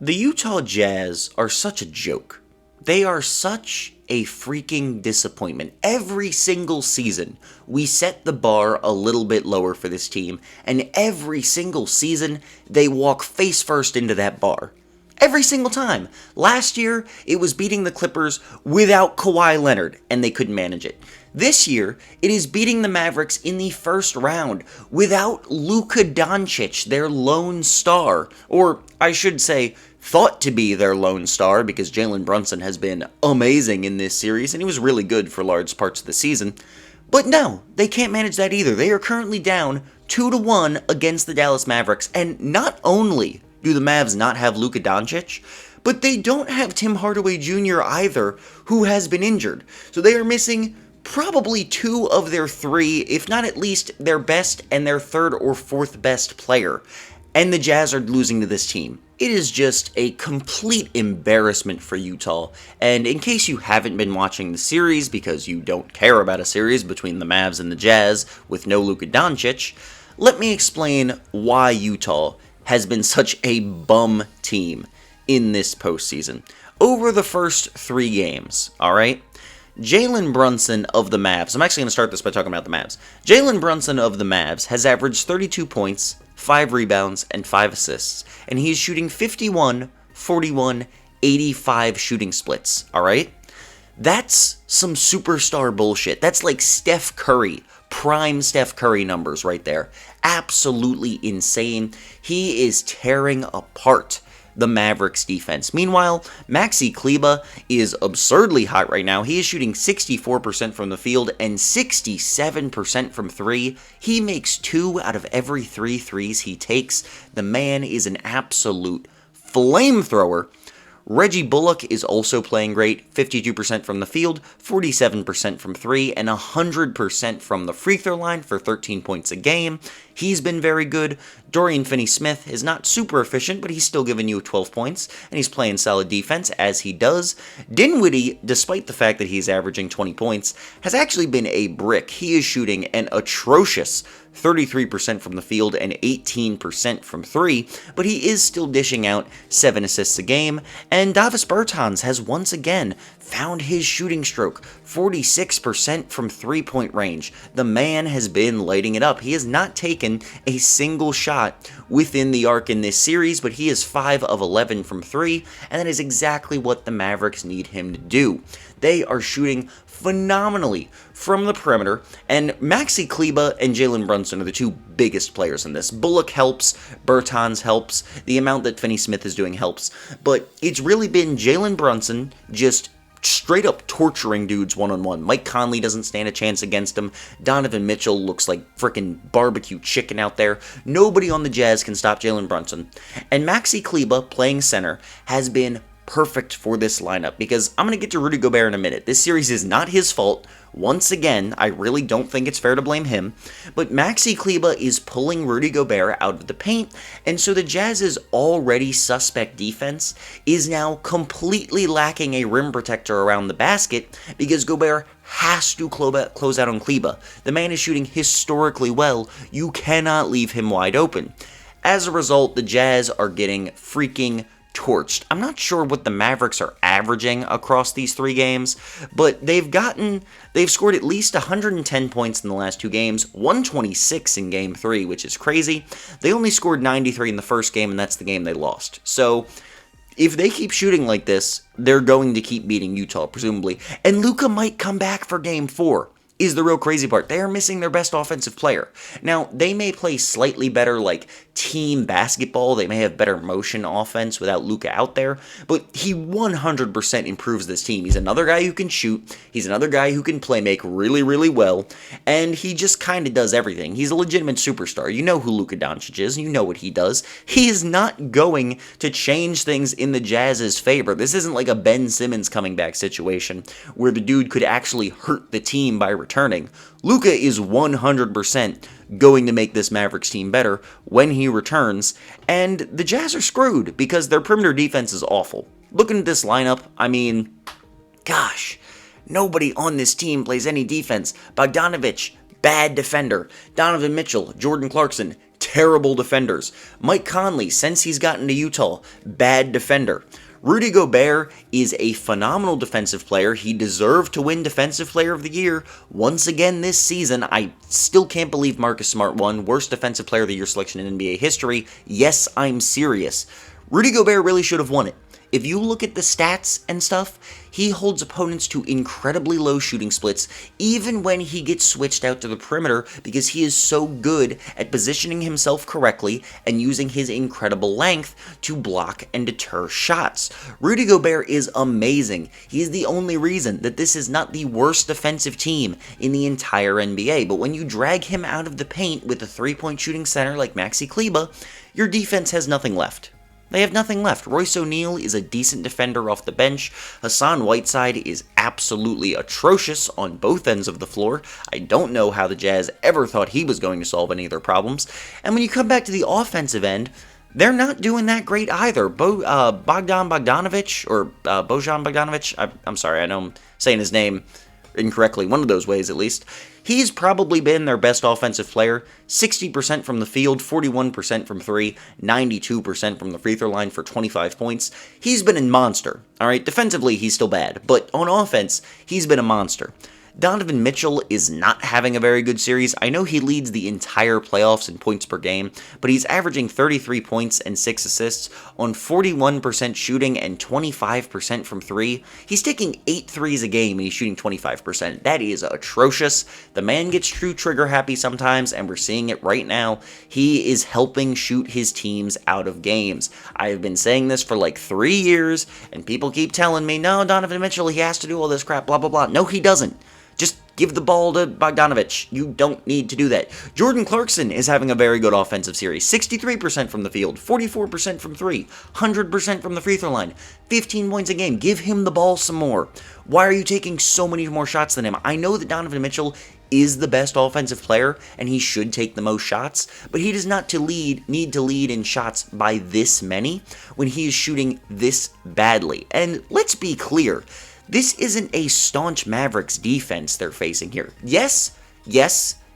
The Utah Jazz are such a joke. They are such a freaking disappointment. Every single season, we set the bar a little bit lower for this team, and every single season, they walk face first into that bar. Every single time. Last year, it was beating the Clippers without Kawhi Leonard, and they couldn't manage it. This year, it is beating the Mavericks in the first round without LUKA DONCIC, their lone star. Or, I should say, thought to be their lone star, because Jalen Brunson has been amazing in this series, and he was really good for large parts of the season. But no, they can't manage that either. They are currently down 2-1 against the Dallas Mavericks, and not only do the Mavs not have LUKA DONCIC, but they don't have Tim Hardaway Jr. either, who has been injured. So they are missing probably 2 of their 3, if not at least their best and their 3rd or 4th best player. And the Jazz are losing to this team. It is just a complete embarrassment for Utah. And in case you haven't been watching the series because you don't care about a series between the Mavs and the Jazz with no LUKA DONCIC, let me explain why Utah has been such a bum team in this postseason. Over the first 3 games, alright? Jalen Brunson of the Mavs, I'm actually going to start this by talking about the Mavs. Jalen Brunson of the Mavs has averaged 32 points, 5 rebounds, and 5 assists, and he is shooting 51, 41, 85 shooting splits, alright? That's some superstar bullshit. That's like Steph Curry, prime Steph Curry numbers right there. Absolutely insane. He is tearing apart the Mavericks defense. Meanwhile, Maxi Kleber is absurdly hot right now. He is shooting 64% from the field and 67% from 3. He makes 2 out of every 3 threes he takes. The man is an absolute flamethrower. Reggie Bullock is also playing great, 52% from the field, 47% from 3, and 100% from the free throw line for 13 points a game. He's been very good. Dorian Finney-Smith is not super efficient, but he's still giving you 12 points, and he's playing solid defense, as he does. Dinwiddie, despite the fact that he's averaging 20 points, has actually been a brick. He is shooting an atrocious 33% from the field and 18% from 3, but he is still dishing out 7 assists a game, and Davis Bertans has once again found his shooting stroke, 46% from 3-point range. The man has been lighting it up. He has not taken a single shot within the arc in this series, but he is 5 of 11 from 3, and that is exactly what the Mavericks need him to do. They are shooting phenomenally from the perimeter, and Maxi Kleber and Jalen Brunson are the 2 biggest players in this. Bullock helps, Bertans helps, the amount that Finney-Smith is doing helps, but it's really been Jalen Brunson just straight up torturing dudes one-on-one. Mike Conley doesn't stand a chance against him. Donovan Mitchell looks like frickin' barbecue chicken out there. Nobody on the Jazz can stop Jalen Brunson. And Maxi Kleber, playing center, has been perfect for this lineup, because I'm going to get to Rudy Gobert in a minute. This series is not his fault. Once again, I really don't think it's fair to blame him, but Maxi Kleber is pulling Rudy Gobert out of the paint, and so the Jazz's already suspect defense is now completely lacking a rim protector around the basket, because Gobert has to close out on Kleber. The man is shooting historically well. You cannot leave him wide open. As a result, the Jazz are getting freaking torched. I'm not sure what the Mavericks are averaging across these 3 games, but they've scored at least 110 points in the last 2 games, 126 in game 3, which is crazy. They only scored 93 in the first game, and that's the game they lost. So if they keep shooting like this, they're going to keep beating Utah, presumably. And LUKA might come back for game 4. Is the real crazy part. They are missing their best offensive player. Now, they may play slightly better, like, team basketball. They may have better motion offense without LUKA out there, but he 100% improves this team. He's another guy who can shoot. He's another guy who can play make really, really well, and he just kind of does everything. He's a legitimate superstar. You know who LUKA DONCIC is. You know what he does. He is not going to change things in the Jazz's favor. This isn't like a Ben Simmons coming back situation where the dude could actually hurt the team by returning. LUKA is 100% going to make this Mavericks team better when he returns, and the Jazz are screwed because their perimeter defense is awful. Looking at this lineup, I mean, gosh, nobody on this team plays any defense. Bogdanovich, bad defender. Donovan Mitchell, Jordan Clarkson, terrible defenders. Mike Conley, since he's gotten to Utah, bad defender. Rudy Gobert is a phenomenal defensive player. He deserved to win Defensive Player of the Year once again this season. I still can't believe Marcus Smart won worst Defensive Player of the Year selection in NBA history. Yes, I'm serious. Rudy Gobert really should have won it. If you look at the stats and stuff, he holds opponents to incredibly low shooting splits, even when he gets switched out to the perimeter, because he is so good at positioning himself correctly and using his incredible length to block and deter shots. Rudy Gobert is amazing. He is the only reason that this is not the worst defensive team in the entire NBA, but when you drag him out of the paint with a three-point shooting center like Maxi Kleber, your defense has nothing left. They have nothing left. Royce O'Neal is a decent defender off the bench. Hassan Whiteside is absolutely atrocious on both ends of the floor. I don't know how the Jazz ever thought he was going to solve any of their problems. And when you come back to the offensive end, they're not doing that great either. Bojan Bogdanovic, I'm sorry, I know I'm saying his name incorrectly, one of those ways at least. He's probably been their best offensive player, 60% from the field, 41% from three, 92% from the free throw line for 25 points. He's been a monster, alright? Defensively, he's still bad, but on offense, he's been a monster. Donovan Mitchell is not having a very good series. I know he leads the entire playoffs in points per game, but he's averaging 33 points and 6 assists on 41% shooting and 25% from three. He's taking 8 threes a game and he's shooting 25%. That is atrocious. The man gets true trigger happy sometimes, and we're seeing it right now. He is helping shoot his teams out of games. I have been saying this for like 3 years, and people keep telling me, no, Donovan Mitchell, he has to do all this crap, blah, blah, blah. No, he doesn't. Just give the ball to Bogdanovic. You don't need to do that. Jordan Clarkson is having a very good offensive series. 63% from the field, 44% from three, 100% from the free throw line, 15 points a game. Give him the ball some more. Why are you taking so many more shots than him? I know that Donovan Mitchell is the best offensive player, and he should take the most shots, but he does not need to lead in shots by this many when he is shooting this badly. And let's be clear, this isn't a staunch Mavericks defense they're facing here. Yes,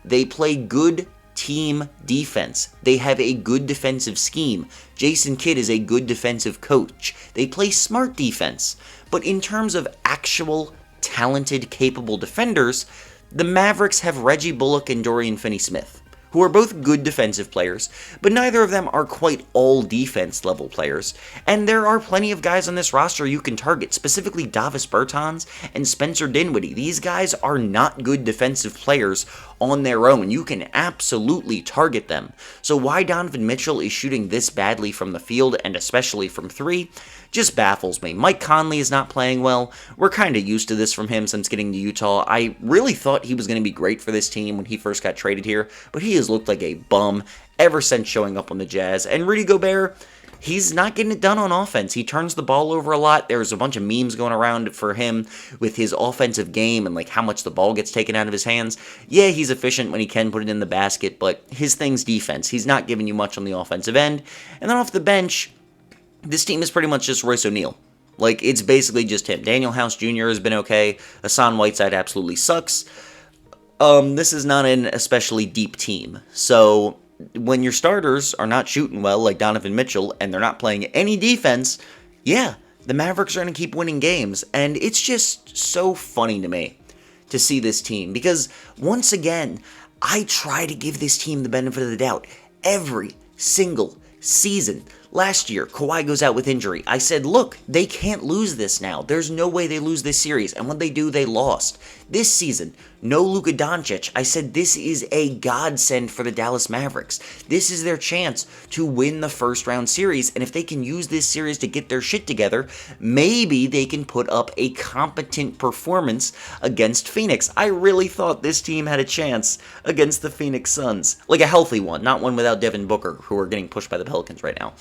they play good team defense. They have a good defensive scheme. Jason Kidd is a good defensive coach. They play smart defense. But in terms of actual talented, capable defenders, the Mavericks have Reggie Bullock and Dorian Finney-Smith, who are both good defensive players, but neither of them are quite all defense level players, and there are plenty of guys on this roster you can target, specifically Davis Bertans and Spencer Dinwiddie. These guys are not good defensive players on their own. You can absolutely target them. So why Donovan Mitchell is shooting this badly from the field, and especially from three, just baffles me. Mike Conley is not playing well. We're kind of used to this from him since getting to Utah. I really thought he was going to be great for this team when he first got traded here, but he has looked like a bum ever since showing up on the Jazz. And Rudy Gobert, he's not getting it done on offense. He turns the ball over a lot. There's a bunch of memes going around for him with his offensive game and like how much the ball gets taken out of his hands. Yeah, he's efficient when he can put it in the basket, but his thing's defense. He's not giving you much on the offensive end. And then off the bench, this team is pretty much just Royce O'Neal. Like, it's basically just him. Daniel House Jr. has been okay. Hassan Whiteside absolutely sucks. This is not an especially deep team. So when your starters are not shooting well, like Donovan Mitchell, and they're not playing any defense, yeah, the Mavericks are going to keep winning games. And it's just so funny to me to see this team. Because, once again, I try to give this team the benefit of the doubt every single season. Last year, Kawhi goes out with injury. I said, look, they can't lose this now. There's no way they lose this series. And when they do, they lost. This season, no LUKA Doncic. I said this is a godsend for the Dallas Mavericks. This is their chance to win the first round series. And if they can use this series to get their shit together, maybe they can put up a competent performance against Phoenix. I really thought this team had a chance against the Phoenix Suns. Like a healthy one, not one without Devin Booker, who are getting pushed by the Pelicans right now.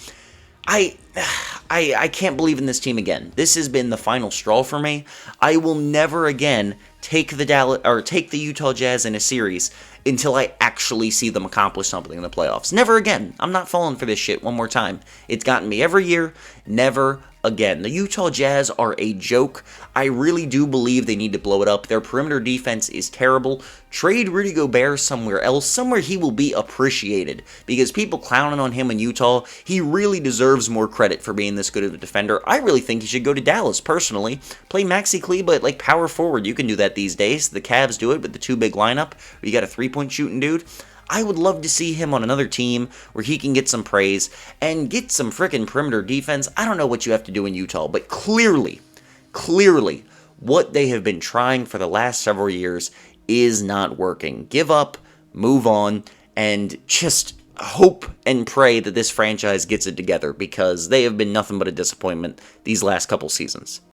I can't believe in this team again. This has been the final straw for me. I will never again take the Utah Jazz in a series until I actually see them accomplish something in the playoffs. Never again. I'm not falling for this shit one more time. It's gotten me every year. Never again. The Utah Jazz are a joke. I really do believe they need to blow it up. Their perimeter defense is terrible. Trade Rudy Gobert somewhere else, somewhere he will be appreciated, because people clowning on him in Utah, he really deserves more credit for being this good of a defender. I really think he should go to Dallas, personally. Play Maxi Kleber at, like, power forward. You can do that these days. The Cavs do it with the two big lineup. You got a three-point shooting dude. I would love to see him on another team where he can get some praise and get some frickin' perimeter defense. I don't know what you have to do in Utah, but clearly, what they have been trying for the last several years is not working. Give up, move on, and just hope and pray that this franchise gets it together, because they have been nothing but a disappointment these last couple seasons.